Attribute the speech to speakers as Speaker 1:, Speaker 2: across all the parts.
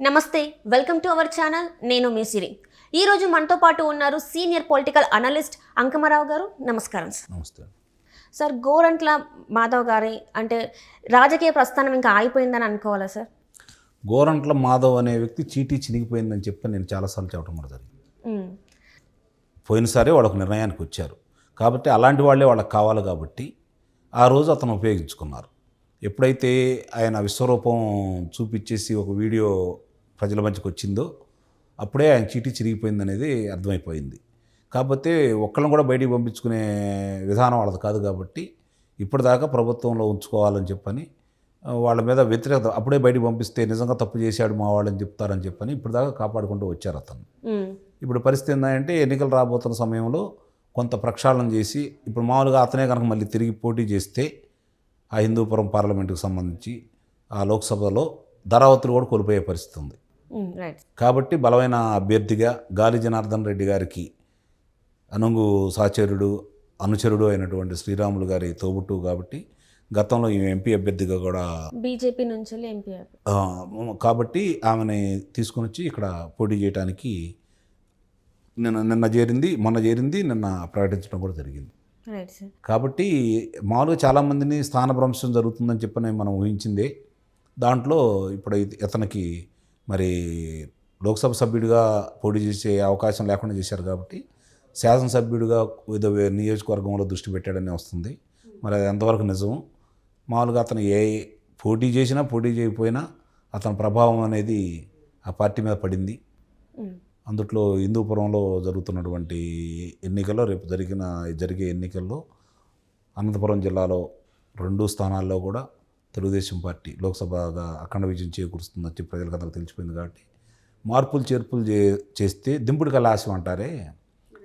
Speaker 1: నమస్తే, welcome to our channel. నేను మీ సిరి. ఈరోజు మనతో పాటు ఉన్నారు సీనియర్ పొలిటికల్ అనలిస్ట్ అంకమరావు గారు. నమస్కారం సార్.
Speaker 2: నమస్తే
Speaker 1: సార్, గోరంట్ల మాధవ్ గారి అంటే రాజకీయ ప్రస్థానం ఇంకా ఆగిపోయిందని అనుకోవాలా సార్?
Speaker 2: గోరంట్ల మాధవ్ అనే వ్యక్తి చీటీ చినిగిపోయిందని చెప్పి నేను చాలాసార్లు చెప్పడం కూడా జరిగింది. పోయినసారి వాళ్ళకు నిర్ణయానికి వచ్చారు కాబట్టి అలాంటి వాళ్ళే వాళ్ళకి కావాలి కాబట్టి ఆ రోజు అతను ఉపయోగించుకున్నారు. ఎప్పుడైతే ఆయన విశ్వరూపం చూపించేసి ఒక వీడియో ప్రజల మధ్యకి వచ్చిందో అప్పుడే ఆయన చీటీ చిరిగిపోయిందనేది అర్థమైపోయింది. కాకపోతే ఒక్కళ్ళని కూడా బయటికి పంపించుకునే విధానం వాళ్ళది కాదు కాబట్టి ఇప్పటిదాకా ప్రభుత్వంలో ఉంచుకోవాలని చెప్పని వాళ్ళ మీద వ్యతిరేకత, అప్పుడే బయటికి పంపిస్తే నిజంగా తప్పు చేశాడు మా వాళ్ళని చెప్తారని చెప్పని ఇప్పటిదాకా కాపాడుకుంటూ వచ్చారు అతను. ఇప్పుడు పరిస్థితి ఏంటంటే ఎన్నికలు రాబోతున్న సమయంలో కొంత ప్రక్షాళన చేసి ఇప్పుడు మామూలుగా అతనే కనుక మళ్ళీ తిరిగి పోటీ చేస్తే ఆ హిందూపురం పార్లమెంటుకు సంబంధించి ఆ లోక్సభలో ధరావతులు కూడా కోల్పోయే పరిస్థితి ఉంది. కాబట్టి బలమైన అభ్యర్థిగా గాలి జనార్దన్ రెడ్డి గారికి అనుంగు సహచరుడు అనుచరుడు అయినటువంటి శ్రీరాములు గారి తోబుట్టు కాబట్టి గతంలో ఈ ఎంపీ అభ్యర్థిగా కూడా
Speaker 1: బీజేపీ నుంచి ఎంపీ
Speaker 2: కాబట్టి ఆమెని తీసుకుని వచ్చి ఇక్కడ పోటీ చేయడానికి నిన్న చేరింది, మొన్న చేరింది, నిన్న ప్రకటించడం కూడా జరిగింది. కాబట్టి మామూలుగా చాలామందిని స్థానభ్రంశం జరుగుతుందని చెప్పని మనం ఊహించిందే. దాంట్లో ఇప్పుడు ఇతనికి మరి లోక్సభ సభ్యుడిగా పోటీ చేసే అవకాశం లేకుండా చేశారు కాబట్టి శాసనసభ్యుడిగా వివిధ నియోజకవర్గంలో దృష్టి పెట్టాడని వస్తుంది. మరి అది ఎంతవరకు నిజం? మామూలుగా అతను ఏ పోటీ చేసినా పోటీ చేయకపోయినా అతని ప్రభావం అనేది ఆ పార్టీ మీద పడింది. అందుట్లో హిందూపురంలో జరుగుతున్నటువంటి ఎన్నికల్లో రేపు జరిగే ఎన్నికల్లో అనంతపురం జిల్లాలో 2 స్థానాల్లో కూడా తెలుగుదేశం పార్టీ లోక్సభగా అఖండ విజయం చేకూరుస్తుందని చెప్పి ప్రజలకు తెలిసిపోయింది. కాబట్టి మార్పులు చేర్పులు చేస్తే దింపుడు కలాశం అంటారే,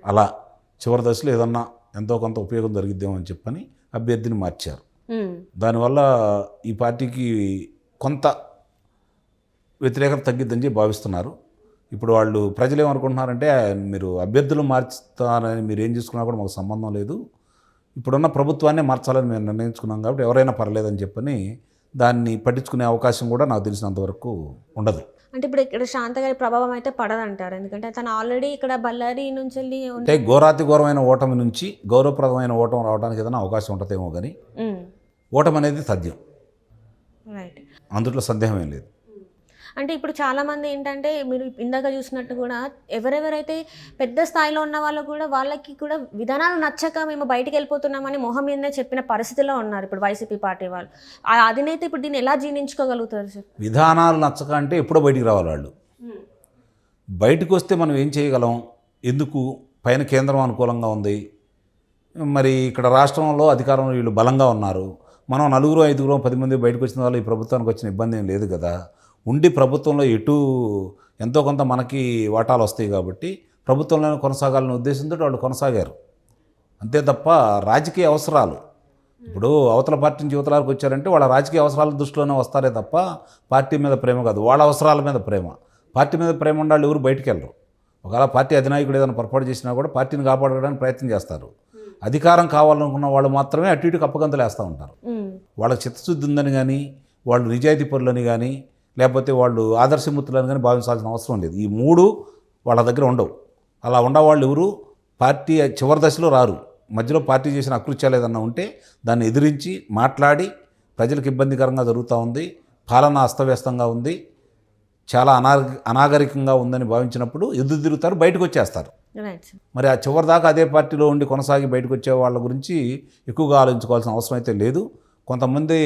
Speaker 2: అలా చివరి దశలో ఏదన్నా ఎంతో కొంత ఉపయోగం జరిగిద్దామని అని చెప్పని అభ్యర్థిని మార్చారు. దానివల్ల ఈ పార్టీకి కొంత వ్యతిరేకత తగ్గిద్దని చెప్పి భావిస్తున్నారు. ఇప్పుడు వాళ్ళు ప్రజలు ఏమనుకుంటున్నారంటే, మీరు అభ్యర్థులు మార్చుతారని మీరు ఏం చేసుకున్నా కూడా మాకు సంబంధం లేదు, ఇప్పుడున్న ప్రభుత్వాన్నే మార్చాలని మేము నిర్ణయించుకున్నాం కాబట్టి ఎవరైనా పర్లేదని చెప్పని దాన్ని పట్టించుకునే అవకాశం కూడా నాకు తెలిసినంతవరకు ఉండదు.
Speaker 1: అంటే ఇప్పుడు ఇక్కడ శాంత గారి ప్రభావం అయితే పడదంటారు, ఎందుకంటే తను ఆల్రెడీ ఇక్కడ బళ్ళారి నుంచి
Speaker 2: అంటే ఘోరాతిఘోరమైన ఓటమి నుంచి గౌరవప్రదమైన ఓటమి రావడానికి ఏదైనా అవకాశం ఉంటుందేమో కానీ ఓటమి అనేది తథ్యం, అందులో సందేహం లేదు.
Speaker 1: అంటే ఇప్పుడు చాలామంది ఏంటంటే మీరు ఇందాక చూసినట్టు కూడా ఎవరెవరైతే పెద్ద స్థాయిలో ఉన్న వాళ్ళు కూడా వాళ్ళకి కూడా విధానాలు నచ్చక మేము బయటికి వెళ్ళిపోతున్నామని మొహం మీదనే చెప్పిన పరిస్థితిలో ఉన్నారు ఇప్పుడు వైసీపీ పార్టీ వాళ్ళు. ఆ అధినేత ఇప్పుడు దీన్ని ఎలా జీర్ణించుకోగలుగుతారు సార్?
Speaker 2: విధానాలు నచ్చక అంటే ఎప్పుడో బయటికి రావాలి వాళ్ళు. బయటకు వస్తే మనం ఏం చేయగలం? ఎందుకు? పైన కేంద్రం అనుకూలంగా ఉంది, మరి ఇక్కడ రాష్ట్రంలో అధికారంలో వీళ్ళు బలంగా ఉన్నారు. మనం 4, 5, 10 మంది బయటకు వచ్చిన వాళ్ళు ఈ ప్రభుత్వానికి వచ్చిన ఇబ్బంది ఏం లేదు కదా. ఉండి ప్రభుత్వంలో ఎంతో కొంత మనకి వాటాలు వస్తాయి కాబట్టి ప్రభుత్వంలోనే కొనసాగాలనే ఉద్దేశంతో వాళ్ళు కొనసాగారు. అంతే తప్ప రాజకీయ అవసరాలు, ఇప్పుడు అవతల పార్టీ నుంచి యువతలకు వచ్చారంటే వాళ్ళ రాజకీయ అవసరాల దృష్టిలోనే వస్తారే తప్ప పార్టీ మీద ప్రేమ కాదు, వాళ్ళ అవసరాల మీద ప్రేమ. పార్టీ మీద ప్రేమ ఉండాలి, ఎవరు బయటికి వెళ్ళరు. ఒకవేళ పార్టీ అధినాయకుడు ఏదైనా పొరపాటు చేసినా కూడా పార్టీని కాపాడడానికి ప్రయత్నం చేస్తారు. అధికారం కావాలనుకున్న వాళ్ళు మాత్రమే అటు ఇటుకు అప్పగంతలు వేస్తూ ఉంటారు. వాళ్ళకి చిత్తశుద్ధి ఉందని కానీ, వాళ్ళు నిజాయితీ పరులని కానీ, లేకపోతే వాళ్ళు ఆదర్శమూర్తులని కానీ భావించాల్సిన అవసరం లేదు. ఈ 3 వాళ్ళ దగ్గర ఉండవు. అలా ఉండవాళ్ళు ఎవరు పార్టీ చివరి దశలో రారు. మధ్యలో పార్టీ చేసిన అకృత్యాలు ఏదన్నా ఉంటే దాన్ని ఎదిరించి మాట్లాడి ప్రజలకు ఇబ్బందికరంగా జరుగుతూ ఉంది, పాలన అస్తవ్యస్తంగా ఉంది, చాలా అనాగరికంగా ఉందని భావించినప్పుడు ఎదురు తిరుగుతారు, బయటకు వచ్చేస్తారు. మరి ఆ చివరి దాకా అదే పార్టీలో ఉండి కొనసాగి బయటకు వచ్చే వాళ్ళ గురించి ఎక్కువగా ఆలోచించుకోవాల్సిన అవసరం అయితే లేదు. కొంతమంది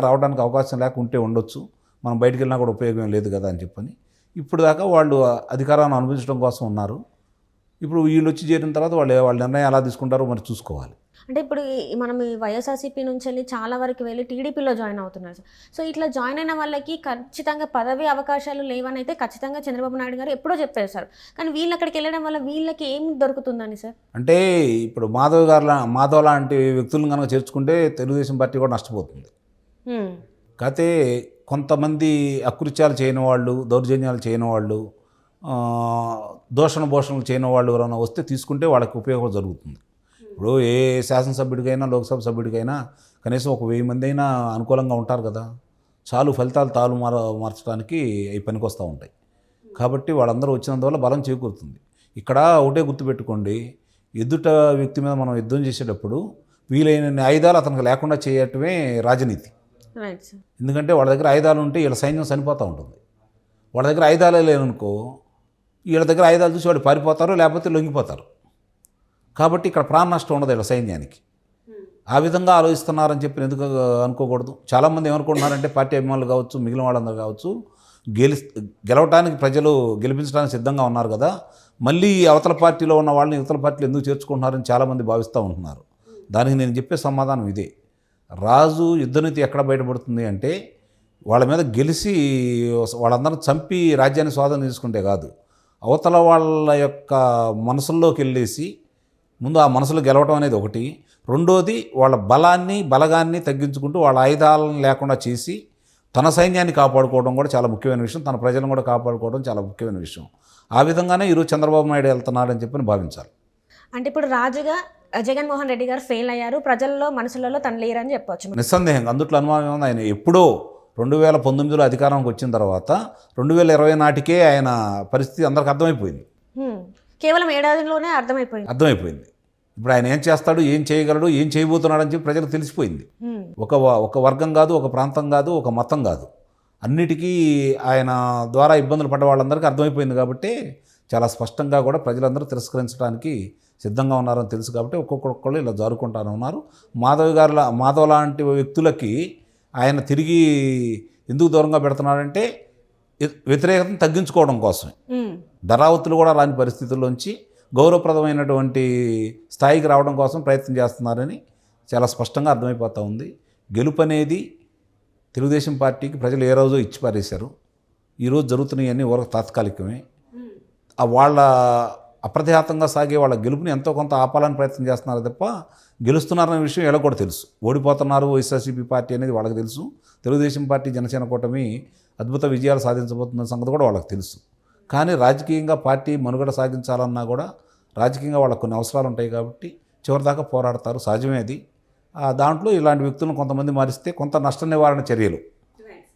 Speaker 2: రావడానికి అవకాశం లేక ఉంటే ఉండొచ్చు, మనం బయటికి వెళ్ళినా కూడా ఉపయోగం లేదు కదా అని చెప్పని ఇప్పుడు దాకా వాళ్ళు అధికారాన్ని అనుభవించడం కోసం ఉన్నారు. ఇప్పుడు వీళ్ళు వచ్చి చేరిన తర్వాత వాళ్ళ నిర్ణయం ఎలా తీసుకుంటారో మరి చూసుకోవాలి.
Speaker 1: అంటే ఇప్పుడు మనం వైఎస్ఆర్సీపీ నుంచి వెళ్ళి చాలా వరకు వెళ్ళి టీడీపీలో జాయిన్ అవుతున్నారు సార్. సో ఇట్లా జాయిన్ అయిన వాళ్ళకి ఖచ్చితంగా పదవి అవకాశాలు లేవని అయితే ఖచ్చితంగా చంద్రబాబు నాయుడు గారు ఎప్పుడో చెప్పారు సార్. కానీ వీళ్ళు అక్కడికి వెళ్ళడం వల్ల వీళ్ళకి ఏం దొరుకుతుందని సార్?
Speaker 2: అంటే ఇప్పుడు మాధవ్ లాంటి వ్యక్తులను కనుక చేర్చుకుంటే తెలుగుదేశం పార్టీ కూడా నష్టపోతుంది. కాకపోతే కొంతమంది అకృత్యాలు చేయని వాళ్ళు, దౌర్జన్యాలు చేయని వాళ్ళు, భోషణలు చేయని వాళ్ళు ఎవరైనా వస్తే తీసుకుంటే వాళ్ళకి ఉపయోగం జరుగుతుంది. ఇప్పుడు ఏ శాసనసభ్యుడికైనా లోక్సభ సభ్యుడికైనా కనీసం ఒక 1000 మంది అయినా అనుకూలంగా ఉంటారు కదా. చాలు ఫలితాలు తాలు మార్చడానికి అవి పనికొస్తూ ఉంటాయి. కాబట్టి వాళ్ళందరూ వచ్చినందువల్ల బలం చేకూరుతుంది. ఇక్కడ ఒకటే గుర్తుపెట్టుకోండి, ఎదుట వ్యక్తి మీద మనం యుద్ధం చేసేటప్పుడు వీలైన ఆయుధాలు అతనికి లేకుండా చేయటమే రాజనీతి.
Speaker 1: Right sir.
Speaker 2: ఎందుకంటే వాళ్ళ దగ్గర ఆయుధాలు ఉంటే వీళ్ళ సైన్యం చనిపోతూ ఉంటుంది. వాళ్ళ దగ్గర ఆయుధాలే లేవనుకో, వీళ్ళ దగ్గర ఆయుధాలు చూసి వాడు పారిపోతారు, లేకపోతే లొంగిపోతారు. కాబట్టి ఇక్కడ ప్రాణ నష్టం ఉండదు వీళ్ళ సైన్యానికి. ఆ విధంగా ఆలోచిస్తున్నారని చెప్పి ఎందుకు అనుకోకూడదు. చాలామంది ఏమనుకుంటున్నారంటే పార్టీ అభిమానులు కావచ్చు, మిగిలిన వాళ్ళందరూ కావచ్చు, గెలవటానికి ప్రజలు గెలిపించడానికి సిద్ధంగా ఉన్నారు కదా, మళ్ళీ అవతల పార్టీలో ఉన్న వాళ్ళని ఇవతల పార్టీలు ఎందుకు చేర్చుకుంటున్నారని చాలామంది భావిస్తూ ఉంటున్నారు. దానికి నేను చెప్పే సమాధానం ఇదే. రాజు యుద్ధనీతి ఎక్కడ బయటపడుతుంది అంటే వాళ్ళ మీద గెలిచి వాళ్ళందరిని చంపి రాజ్యాన్ని స్వాధీనం తీసుకుంటే కాదు, అవతల వాళ్ళ యొక్క మనసుల్లోకి వెళ్ళేసి ముందు ఆ మనసులో గెలవటం అనేది ఒకటి. రెండోది వాళ్ళ బలగాన్ని తగ్గించుకుంటూ వాళ్ళ ఆయుధాలను లేకుండా చేసి తన సైన్యాన్ని కాపాడుకోవడం కూడా చాలా ముఖ్యమైన విషయం, తన ప్రజలను కూడా కాపాడుకోవడం చాలా ముఖ్యమైన విషయం. ఆ విధంగానే ఈరోజు చంద్రబాబు నాయుడు వెళ్తున్నాడని చెప్పి భావించాలి.
Speaker 1: అంటే ఇప్పుడు రాజుగా జగన్మోహన్ రెడ్డి గారు ఫెయిల్ అయ్యారు, ప్రజల్లో మనసులలో తను లేరని చెప్పొచ్చు.
Speaker 2: నిస్సందేహంగా అందుట్లో అనుమానం ఉంది. ఆయన ఎప్పుడో 2019లో అధికారంకి వచ్చిన తర్వాత 2020 నాటికే ఆయన పరిస్థితి అందరికి అర్థమైపోయింది.
Speaker 1: కేవలం ఏడాదిలోనే
Speaker 2: అర్థమైపోయింది. ఇప్పుడు ఆయన ఏం చేస్తాడు, ఏం చేయగలడు, ఏం చేయబోతున్నాడు అని చెప్పి ప్రజలకు తెలిసిపోయింది. ఒక వర్గం కాదు, ఒక ప్రాంతం కాదు, ఒక మతం కాదు, అన్నిటికీ ఆయన ద్వారా ఇబ్బందులు పడ్డ వాళ్ళందరికీ అర్థమైపోయింది. కాబట్టి చాలా స్పష్టంగా కూడా ప్రజలందరూ తిరస్కరించడానికి సిద్ధంగా ఉన్నారని తెలుసు. కాబట్టి ఒక్కొక్కళ్ళు ఇలా జారుకుంటానే ఉన్నారు. మాధవ్ లాంటి వ్యక్తులకి ఆయన తిరిగి ఎందుకు దూరంగా పెడుతున్నాడంటే వ్యతిరేకతను తగ్గించుకోవడం కోసమే. ధరావతులు కూడా రాని పరిస్థితుల్లోంచి గౌరవప్రదమైనటువంటి స్థాయికి రావడం కోసం ప్రయత్నం చేస్తున్నారని చాలా స్పష్టంగా అర్థమైపోతూ ఉంది. గెలుపు అనేది తెలుగుదేశం పార్టీకి ప్రజలు ఏ రోజో ఇచ్చి పారేశారు. ఈరోజు జరుగుతున్నాయన్నీ ఊరకు తాత్కాలికమే. వాళ్ళ అప్రతిహతంగా సాగే వాళ్ళ గెలుపుని ఎంతో కొంత ఆపాలని ప్రయత్నం చేస్తున్నారు తప్ప గెలుస్తున్నారనే విషయం ఎలా కూడా తెలుసు. ఓడిపోతున్నారు వైఎస్ఆర్సీపీ పార్టీ అనేది వాళ్ళకి తెలుసు. తెలుగుదేశం పార్టీ జనసేన కూటమి అద్భుత విజయాలు సాధించబోతున్న సంగతి కూడా వాళ్ళకి తెలుసు. కానీ రాజకీయంగా పార్టీ మనుగడ సాగించాలన్నా కూడా రాజకీయంగా వాళ్ళకు కొన్ని అవసరాలు ఉంటాయి. కాబట్టి చివరిదాకా పోరాడతారు, సహజమే అది. దాంట్లో ఇలాంటి వ్యక్తులను కొంతమంది మారిస్తే కొంత నష్ట నివారణ చర్యలు,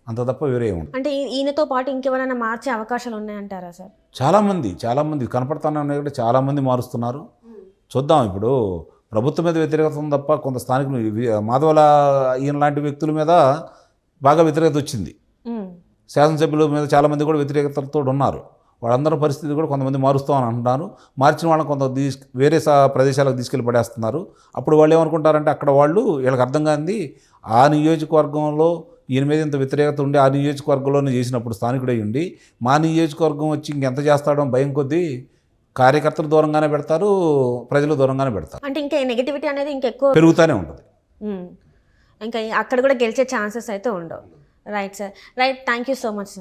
Speaker 2: అంత తప్ప వేరే ఏముంది.
Speaker 1: అంటే ఈయనతో పాటు ఇంకెవరైనా మార్చే అవకాశాలు ఉన్నాయంటారా సార్?
Speaker 2: చాలామంది కనపడతానే ఉన్నాయి కూడా చాలామంది మారుస్తున్నారు. చూద్దాం. ఇప్పుడు ప్రభుత్వం మీద వ్యతిరేకత ఉంది తప్ప కొంత స్థానికులు మాధవల ఈయన లాంటి వ్యక్తుల మీద బాగా వ్యతిరేకత వచ్చింది. శాసనసభ్యుల మీద చాలామంది కూడా వ్యతిరేకతతో ఉన్నారు. వాళ్ళందరూ పరిస్థితి కూడా కొంతమంది మారుస్తామని అంటున్నారు. మార్చిన వాళ్ళని కొంత వేరే ప్రదేశాలకు తీసుకెళ్ళి పడేస్తున్నారు. అప్పుడు వాళ్ళు ఏమనుకుంటారంటే అక్కడ వాళ్ళు వీళ్ళకి అర్థం కాంది, ఆ నియోజకవర్గంలో ఈయన మీద ఇంత వ్యతిరేకత ఉండి ఆ నియోజకవర్గంలోనే చేసినప్పుడు స్థానికుడై ఉండి మా నియోజకవర్గం వచ్చి ఇంకెంత చేస్తాడో భయం కొద్దీ కార్యకర్తలు దూరంగానే పెడతారు, ప్రజలు దూరంగానే పెడతారు.
Speaker 1: అంటే ఇంకా నెగిటివిటీ అనేది ఇంకెక్కువ
Speaker 2: పెరుగుతూనే ఉంటుంది.
Speaker 1: ఇంకా అక్కడ కూడా గెలిచే ఛాన్సెస్ అయితే ఉండవు. Right sir, right. Thank you so much sir.